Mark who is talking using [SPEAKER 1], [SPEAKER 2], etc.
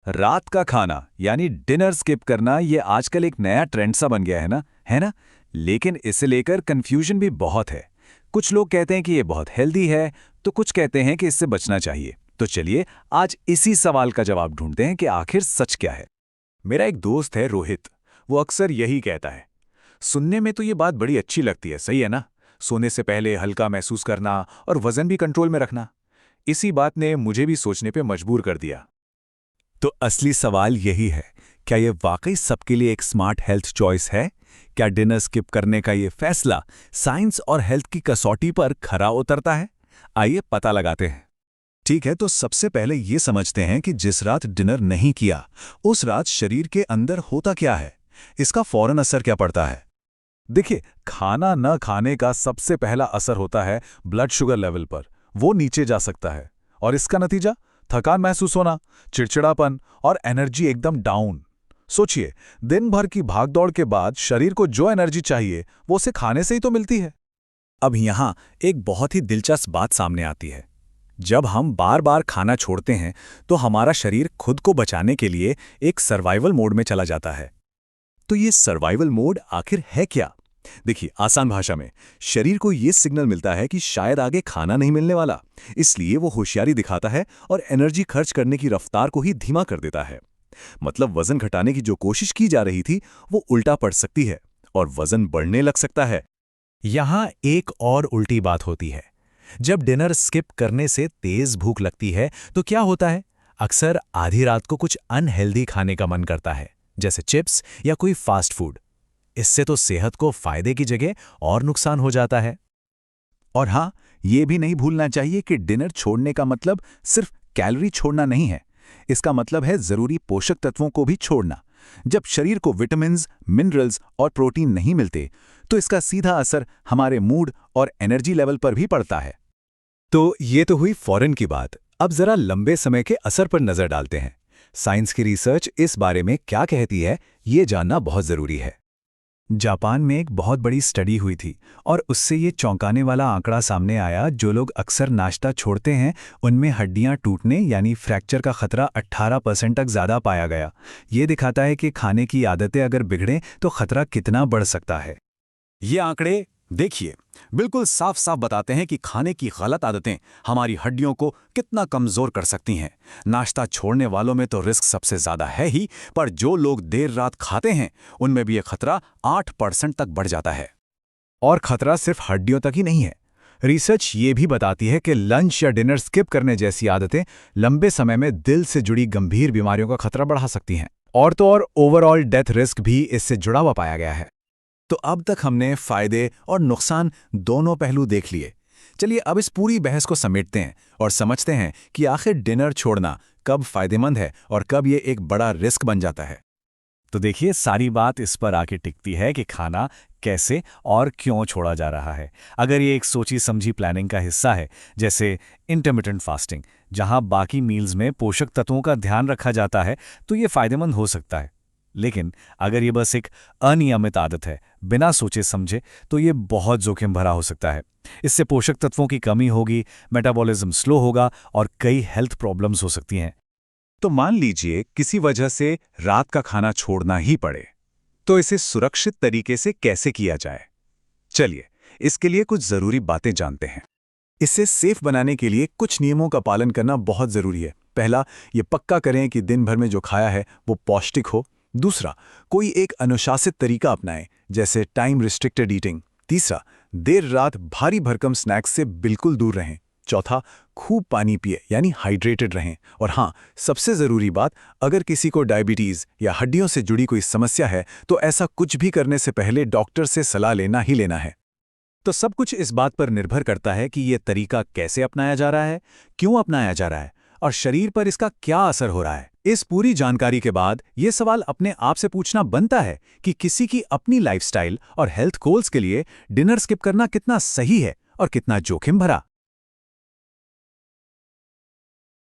[SPEAKER 1] रात का खाना यानी डिनर स्किप करना ये आजकल एक नया ट्रेंड सा बन गया है ना। लेकिन इसे लेकर कंफ्यूजन भी बहुत है। कुछ लोग कहते हैं कि ये बहुत हेल्दी है, तो कुछ कहते हैं कि इससे बचना चाहिए। तो चलिए आज इसी सवाल का जवाब ढूंढते हैं कि आखिर सच क्या है। मेरा एक दोस्त है रोहित। वो अक्सर यही कहता है, सुनने में तो ये बात बड़ी अच्छी लगती है, सही है ना, सोने से पहले हल्का महसूस करना और वजन भी कंट्रोल में रखना। इसी बात ने मुझे भी सोचने पे मजबूर कर दिया। तो असली सवाल यही है, क्या ये वाकई सबके लिए एक स्मार्ट हेल्थ चॉइस है? क्या डिनर स्किप करने का ये फैसला साइंस और हेल्थ की कसौटी पर खरा उतरता है? आइए पता लगाते हैं। ठीक है, तो सबसे पहले ये समझते हैं कि जिस रात डिनर नहीं किया, उस रात शरीर के अंदर होता क्या है, इसका फौरन असर क्या पड़ता है। देखिए, खाना न खाने का सबसे पहला असर होता है ब्लड शुगर लेवल पर। वो नीचे जा सकता है और इसका नतीजा थकान महसूस होना, चिड़चिड़ापन और एनर्जी एकदम डाउन। सोचिए, दिन भर की भागदौड़ के बाद शरीर को जो एनर्जी चाहिए वो उसे खाने से ही तो मिलती है। अब यहाँ एक बहुत ही दिलचस्प बात सामने आती है। जब हम बार बार खाना छोड़ते हैं तो हमारा शरीर खुद को बचाने के लिए एक सर्वाइवल मोड में चला जाता है। तो ये सर्वाइवल मोड आखिर है क्या? देखिए, आसान भाषा में शरीर को ये सिग्नल मिलता है कि शायद आगे खाना नहीं मिलने वाला, इसलिए वो होशियारी दिखाता है और एनर्जी खर्च करने की रफ्तार को ही धीमा कर देता है। मतलब वजन घटाने की जो कोशिश की जा रही थी वो उल्टा पड़ सकती है और वजन बढ़ने लग सकता है।
[SPEAKER 2] यहाँ एक और उल्टी बात होती है। जब डिनर स्किप करने से तेज भूख लगती है तो क्या होता है? अक्सर आधी रात को कुछ अनहेल्दी खाने का मन करता है, जैसे चिप्स या कोई फास्ट फूड। इससे तो सेहत को फायदे की जगह और नुकसान हो जाता है।
[SPEAKER 1] और हाँ, ये भी नहीं भूलना चाहिए कि डिनर छोड़ने का मतलब सिर्फ कैलोरी छोड़ना नहीं है। इसका मतलब है जरूरी पोषक तत्वों को भी छोड़ना। जब शरीर को विटामिन्स, मिनरल्स और प्रोटीन नहीं मिलते, तो इसका सीधा असर हमारे मूड और एनर्जी लेवल पर भी पड़ता है। तो ये तो हुई फौरन की बात। अब जरा लंबे समय के असर पर नजर डालते हैं। साइंस की रिसर्च इस बारे में क्या कहती है, ये जानना बहुत जरूरी है। जापान में एक बहुत बड़ी स्टडी हुई थी और उससे ये चौंकाने वाला आंकड़ा सामने आया, जो लोग अक्सर नाश्ता छोड़ते हैं उनमें हड्डियां टूटने यानी फ्रैक्चर का खतरा 18% तक ज़्यादा पाया गया। ये दिखाता है कि खाने की आदतें अगर बिगड़ें तो खतरा कितना बढ़ सकता है। ये आंकड़े देखिए, बिल्कुल साफ साफ बताते हैं कि खाने की गलत आदतें हमारी हड्डियों को कितना कमज़ोर कर सकती हैं। नाश्ता छोड़ने वालों में तो रिस्क सबसे ज़्यादा है ही, पर जो लोग देर रात खाते हैं उनमें भी ये खतरा 8% तक बढ़ जाता है। और खतरा सिर्फ हड्डियों तक ही नहीं है। रिसर्च ये भी बताती है कि लंच या डिनर स्किप करने जैसी आदतें लंबे समय में दिल से जुड़ी गंभीर बीमारियों का खतरा बढ़ा सकती हैं। और तो और ओवरऑल डेथ रिस्क भी इससे जुड़ा हुआ पाया गया है। तो अब तक हमने फायदे और नुकसान दोनों पहलू देख लिए। चलिए अब इस पूरी बहस को समेटते हैं और समझते हैं कि आखिर डिनर छोड़ना कब फायदेमंद है और कब ये एक बड़ा रिस्क बन जाता है। तो देखिए, सारी बात इस पर आके टिकती है कि खाना कैसे और क्यों छोड़ा जा रहा है। अगर ये एक सोची समझी प्लानिंग का हिस्सा है, जैसे इंटरमिटेंट फास्टिंग, जहां बाकी मील्स में पोषक तत्वों का ध्यान रखा जाता है, तो ये फायदेमंद हो सकता है। लेकिन अगर ये बस एक अनियमित आदत है, बिना सोचे समझे, तो ये बहुत जोखिम भरा हो सकता है। इससे पोषक तत्वों की कमी होगी, मेटाबॉलिज्म स्लो होगा और कई हेल्थ प्रॉब्लम्स हो सकती हैं। तो मान लीजिए किसी वजह से रात का खाना छोड़ना ही पड़े, तो इसे सुरक्षित तरीके से कैसे किया जाए? चलिए इसके लिए कुछ जरूरी बातें जानते हैं। इसे सेफ बनाने के लिए कुछ नियमों का पालन करना बहुत जरूरी है। पहला, ये पक्का करें कि दिन भर में जो खाया है वो पौष्टिक हो। दूसरा, कोई एक अनुशासित तरीका अपनाएं, जैसे टाइम रिस्ट्रिक्टेड ईटिंग। तीसरा, देर रात भारी भरकम स्नैक्स से बिल्कुल दूर रहें। चौथा, खूब पानी पिए यानी हाइड्रेटेड रहें। और हाँ, सबसे ज़रूरी बात, अगर किसी को डायबिटीज़ या हड्डियों से जुड़ी कोई समस्या है तो ऐसा कुछ भी करने से पहले डॉक्टर से सलाह लेना ही लेना है। तो सब कुछ इस बात पर निर्भर करता है कि ये तरीका कैसे अपनाया जा रहा है, क्यों अपनाया जा रहा है और शरीर पर इसका क्या असर हो रहा है। इस पूरी जानकारी के बाद ये सवाल अपने आप से पूछना बनता है कि किसी की अपनी लाइफस्टाइल और हेल्थ गोल्स के लिए डिनर स्किप करना कितना सही है और कितना जोखिम भरा।